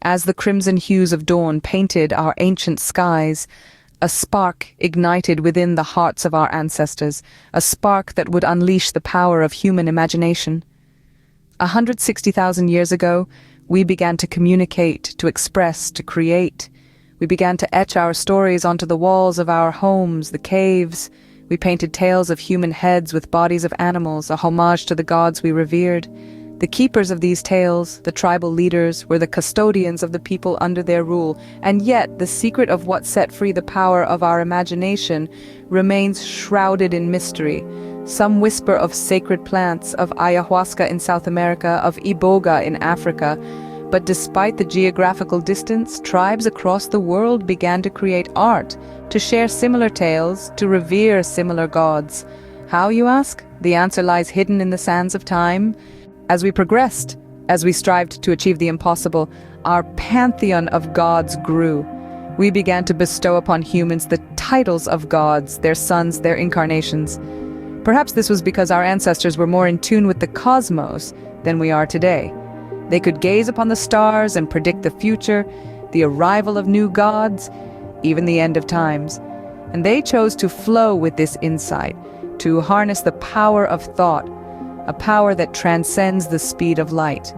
As the crimson hues of dawn painted our ancient skies, a spark ignited within the hearts of our ancestors, a spark that would unleash the power of human imagination. 160,000 years ago, we began to communicate, to express, to create. We began to etch our stories onto the walls of our homes, the caves. We painted tales of human heads with bodies of animals, a homage to the gods we revered. The keepers of these tales, the tribal leaders, were the custodians of the people under their rule, and yet the secret of what set free the power of our imagination remains shrouded in mystery. Some whisper of sacred plants, of ayahuasca in South America, of iboga in Africa. But despite the geographical distance, tribes across the world began to create art, to share similar tales, to revere similar gods. How, you ask? The answer lies hidden in the sands of time. As we progressed, as we strived to achieve the impossible, our pantheon of gods grew. We began to bestow upon humans the titles of gods, their sons, their incarnations. Perhaps this was because our ancestors were more in tune with the cosmos than we are today. They could gaze upon the stars and predict the future, the arrival of new gods, even the end of times. And they chose to flow with this insight, to harness the power of thought, a power that transcends the speed of light.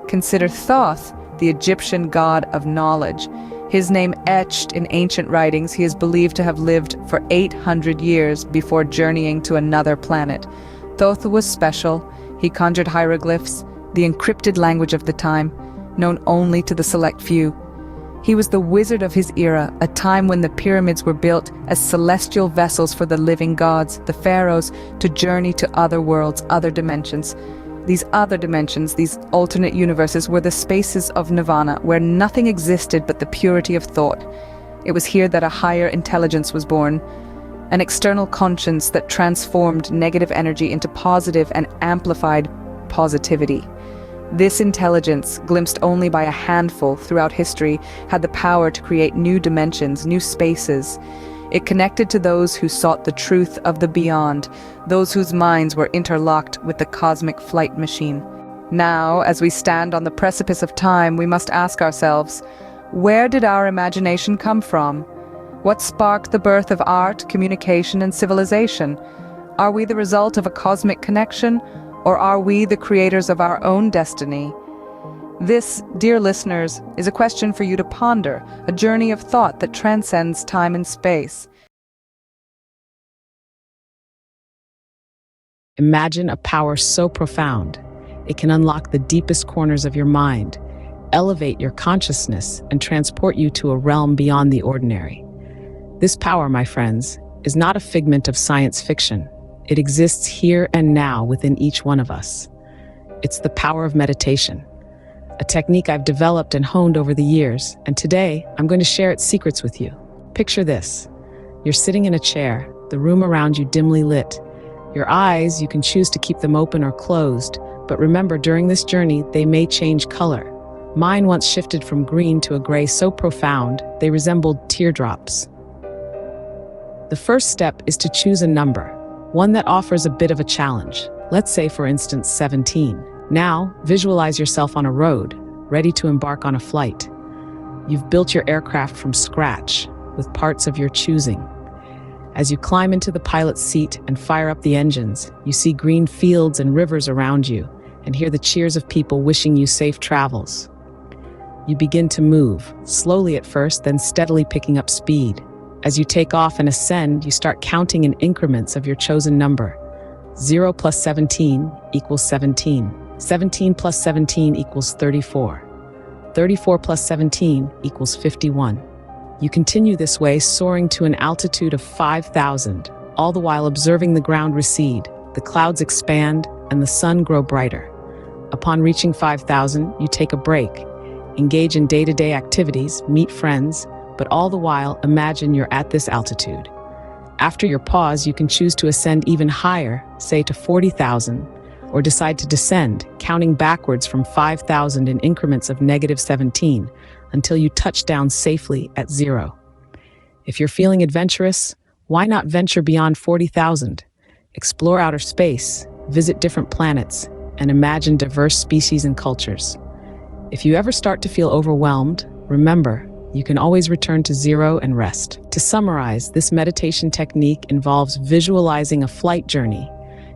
Consider Thoth, the Egyptian god of knowledge. His name etched in ancient writings, he is believed to have lived for 800 years before journeying to another planet. Thoth was special. He conjured hieroglyphs, the encrypted language of the time, known only to the select few. He was the wizard of his era, a time when the pyramids were built as celestial vessels for the living gods, the pharaohs, to journey to other worlds, other dimensions. These other dimensions, these alternate universes, were the spaces of nirvana, where nothing existed but the purity of thought. It was here that a higher intelligence was born, an external conscience that transformed negative energy into positive and amplified positivity. This intelligence, glimpsed only by a handful throughout history, had the power to create new dimensions, new spaces. It connected to those who sought the truth of the beyond, those whose minds were interlocked with the cosmic flight machine. Now, as we stand on the precipice of time, we must ask ourselves, where did our imagination come from? What sparked the birth of art, communication, and civilization? Are we the result of a cosmic connection? Or are we the creators of our own destiny? This, dear listeners, is a question for you to ponder, a journey of thought that transcends time and space. Imagine a power so profound, it can unlock the deepest corners of your mind, elevate your consciousness, and transport you to a realm beyond the ordinary. This power, my friends, is not a figment of science fiction. It exists here and now within each one of us. It's the power of meditation, a technique I've developed and honed over the years, and today I'm going to share its secrets with you. Picture this. You're sitting in a chair, the room around you dimly lit. Your eyes, you can choose to keep them open or closed, but remember, during this journey, they may change color. Mine once shifted from green to a gray so profound, they resembled teardrops. The first step is to choose a number, one that offers a bit of a challenge. Let's say, for instance, 17. Now, visualize yourself on a road, ready to embark on a flight. You've built your aircraft from scratch, with parts of your choosing. As you climb into the pilot's seat and fire up the engines, you see green fields and rivers around you, and hear the cheers of people wishing you safe travels. You begin to move, slowly at first, then steadily picking up speed. As you take off and ascend, you start counting in increments of your chosen number. 0 plus 17 equals 17. 17 plus 17 equals 34. 34 plus 17 equals 51. You continue this way, soaring to an altitude of 5,000, all the while observing the ground recede, the clouds expand, and the sun grow brighter. Upon reaching 5,000, you take a break, engage in day-to-day activities, meet friends, but all the while imagine you're at this altitude. After your pause, you can choose to ascend even higher, say to 40,000, or decide to descend, counting backwards from 5,000 in increments of -17 until you touch down safely at 0. If you're feeling adventurous, why not venture beyond 40,000? Explore outer space, visit different planets, and imagine diverse species and cultures. If you ever start to feel overwhelmed, remember, you can always return to zero and rest. To summarize, this meditation technique involves visualizing a flight journey,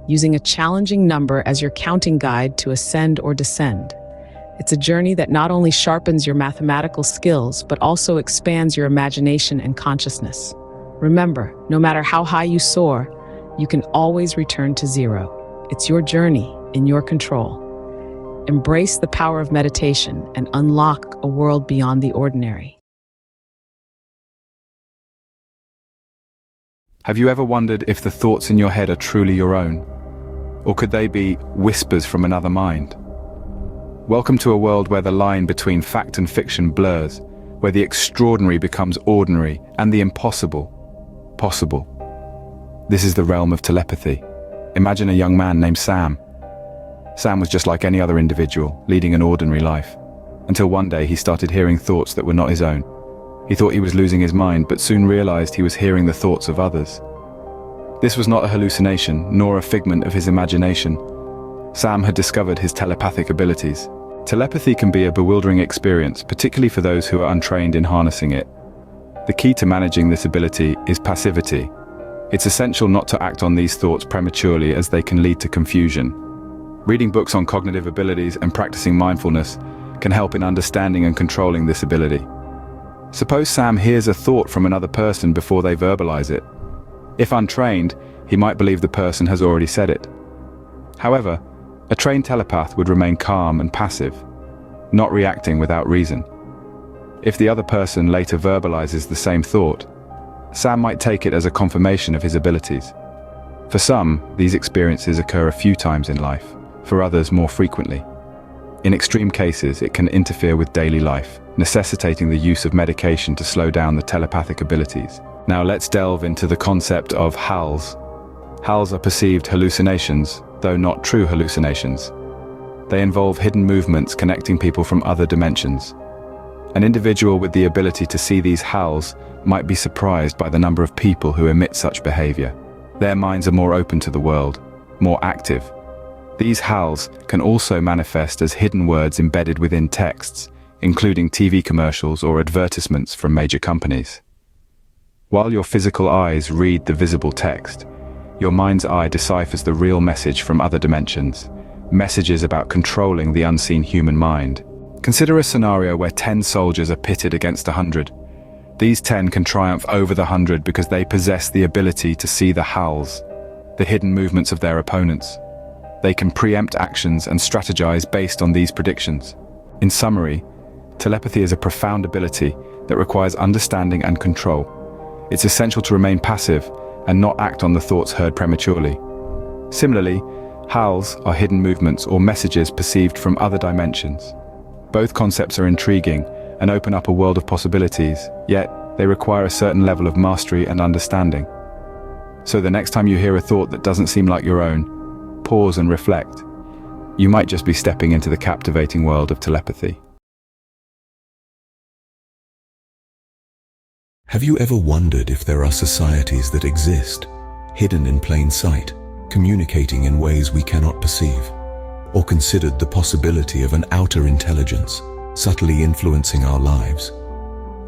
using a challenging number as your counting guide to ascend or descend. It's a journey that not only sharpens your mathematical skills, but also expands your imagination and consciousness. Remember, no matter how high you soar, you can always return to zero. It's your journey in your control. Embrace the power of meditation and unlock a world beyond the ordinary. Have you ever wondered if the thoughts in your head are truly your own? Or could they be whispers from another mind? Welcome to a world where the line between fact and fiction blurs, where the extraordinary becomes ordinary and the impossible possible. This is the realm of telepathy. Imagine a young man named Sam. Sam was just like any other individual, leading an ordinary life, until one day he started hearing thoughts that were not his own. He thought he was losing his mind, but soon realized he was hearing the thoughts of others. This was not a hallucination, nor a figment of his imagination. Sam had discovered his telepathic abilities. Telepathy can be a bewildering experience, particularly for those who are untrained in harnessing it. The key to managing this ability is passivity. It's essential not to act on these thoughts prematurely, as they can lead to confusion. Reading books on cognitive abilities and practicing mindfulness can help in understanding and controlling this ability. Suppose Sam hears a thought from another person before they verbalize it. If untrained, he might believe the person has already said it. However, a trained telepath would remain calm and passive, not reacting without reason. If the other person later verbalizes the same thought, Sam might take it as a confirmation of his abilities. For some, these experiences occur a few times in life, for others more frequently. In extreme cases, it can interfere with daily life, necessitating the use of medication to slow down the telepathic abilities. Now let's delve into the concept of HALs. HALs are perceived hallucinations, though not true hallucinations. They involve hidden movements connecting people from other dimensions. An individual with the ability to see these HALs might be surprised by the number of people who emit such behavior. Their minds are more open to the world, more active. These HALs can also manifest as hidden words embedded within texts, including TV commercials or advertisements from major companies. While your physical eyes read the visible text, your mind's eye deciphers the real message from other dimensions, messages about controlling the unseen human mind. Consider a scenario where 10 soldiers are pitted against 100. These 10 can triumph over the 100 because they possess the ability to see the HALs, the hidden movements of their opponents. They can preempt actions and strategize based on these predictions. In summary, telepathy is a profound ability that requires understanding and control. It's essential to remain passive and not act on the thoughts heard prematurely. Similarly, HALs are hidden movements or messages perceived from other dimensions. Both concepts are intriguing and open up a world of possibilities, yet they require a certain level of mastery and understanding. So the next time you hear a thought that doesn't seem like your own, pause and reflect. You might just be stepping into the captivating world of telepathy. Have you ever wondered if there are societies that exist, hidden in plain sight, communicating in ways we cannot perceive? Or considered the possibility of an outer intelligence, subtly influencing our lives?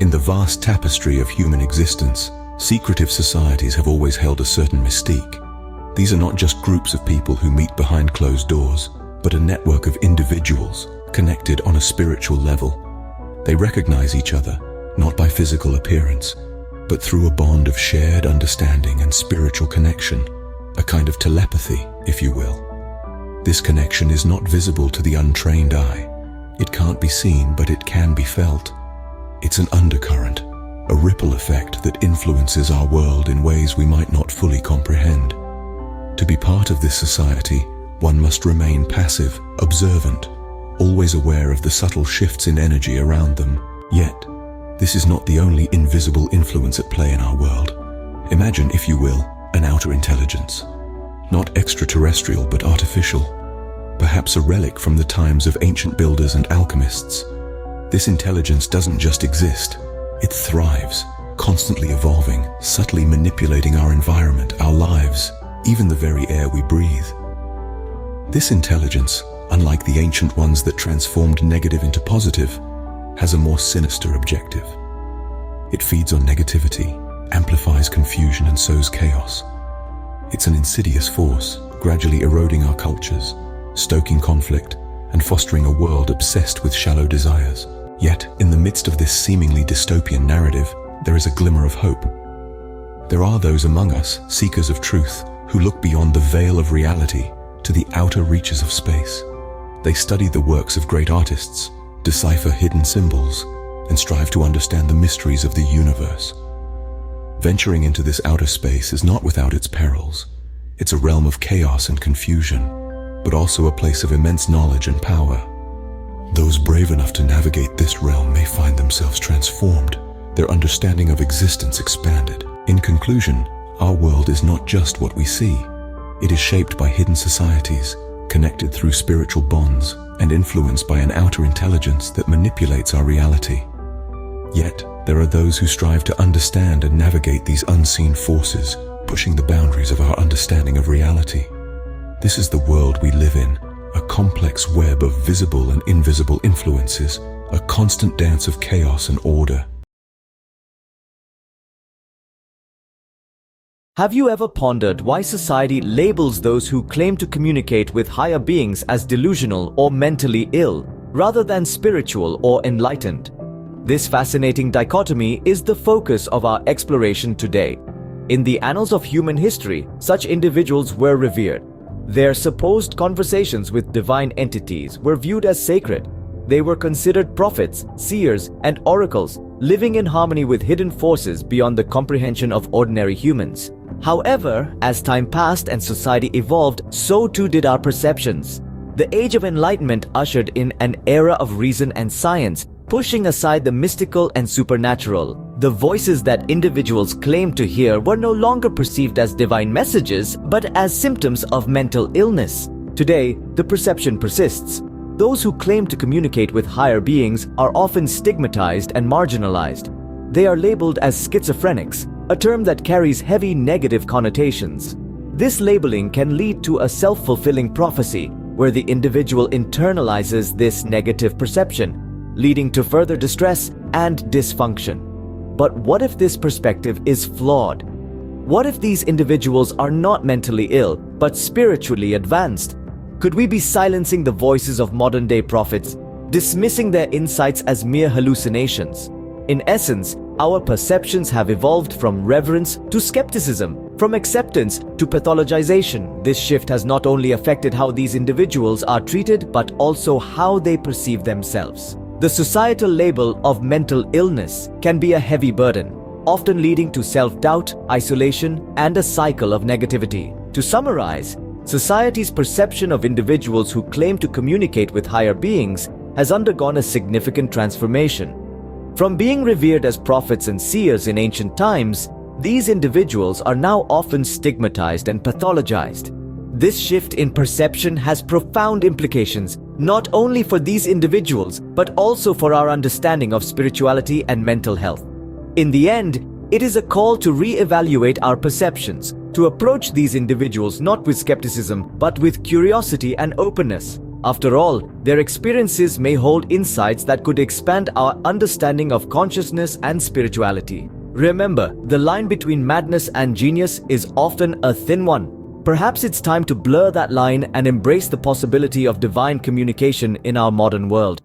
In the vast tapestry of human existence, secretive societies have always held a certain mystique. These are not just groups of people who meet behind closed doors, but a network of individuals connected on a spiritual level. They recognize each other, not by physical appearance, but through a bond of shared understanding and spiritual connection, a kind of telepathy, if you will. This connection is not visible to the untrained eye. It can't be seen, but it can be felt. It's an undercurrent, a ripple effect that influences our world in ways we might not fully comprehend. To be part of this society, one must remain passive, observant, always aware of the subtle shifts in energy around them. Yet, this is not the only invisible influence at play in our world. Imagine, if you will, an outer intelligence. Not extraterrestrial, but artificial. Perhaps a relic from the times of ancient builders and alchemists. This intelligence doesn't just exist, it thrives, constantly evolving, subtly manipulating our environment, our lives, even the very air we breathe. This intelligence, unlike the ancient ones that transformed negative into positive, has a more sinister objective. It feeds on negativity, amplifies confusion, and sows chaos. It's an insidious force, gradually eroding our cultures, stoking conflict, and fostering a world obsessed with shallow desires. Yet, in the midst of this seemingly dystopian narrative, there is a glimmer of hope. There are those among us, seekers of truth, who look beyond the veil of reality to the outer reaches of space. They study the works of great artists, decipher hidden symbols, and strive to understand the mysteries of the universe. Venturing into this outer space is not without its perils. It's a realm of chaos and confusion, but also a place of immense knowledge and power. Those brave enough to navigate this realm may find themselves transformed, their understanding of existence expanded. In conclusion, our world is not just what we see. It is shaped by hidden societies, connected through spiritual bonds, and influenced by an outer intelligence that manipulates our reality. Yet, there are those who strive to understand and navigate these unseen forces, pushing the boundaries of our understanding of reality. This is the world we live in, a complex web of visible and invisible influences, a constant dance of chaos and order. Have you ever pondered why society labels those who claim to communicate with higher beings as delusional or mentally ill, rather than spiritual or enlightened? This fascinating dichotomy is the focus of our exploration today. In the annals of human history, such individuals were revered. Their supposed conversations with divine entities were viewed as sacred. They were considered prophets, seers, and oracles, living in harmony with hidden forces beyond the comprehension of ordinary humans. However, as time passed and society evolved, so too did our perceptions. The Age of Enlightenment ushered in an era of reason and science, pushing aside the mystical and supernatural. The voices that individuals claimed to hear were no longer perceived as divine messages, but as symptoms of mental illness. Today, the perception persists. Those who claim to communicate with higher beings are often stigmatized and marginalized. They are labeled as schizophrenics, a term that carries heavy negative connotations. This labeling can lead to a self-fulfilling prophecy, where the individual internalizes this negative perception, leading to further distress and dysfunction. But what if this perspective is flawed? What if these individuals are not mentally ill, but spiritually advanced? Could we be silencing the voices of modern-day prophets, dismissing their insights as mere hallucinations? In essence, our perceptions have evolved from reverence to skepticism, from acceptance to pathologization. This shift has not only affected how these individuals are treated, but also how they perceive themselves. The societal label of mental illness can be a heavy burden, often leading to self-doubt, isolation, and a cycle of negativity. To summarize, society's perception of individuals who claim to communicate with higher beings has undergone a significant transformation. From being revered as prophets and seers in ancient times, these individuals are now often stigmatized and pathologized. This shift in perception has profound implications, not only for these individuals, but also for our understanding of spirituality and mental health. In the end, it is a call to re-evaluate our perceptions, to approach these individuals not with skepticism, but with curiosity and openness. After all, their experiences may hold insights that could expand our understanding of consciousness and spirituality. Remember, the line between madness and genius is often a thin one. Perhaps it's time to blur that line and embrace the possibility of divine communication in our modern world.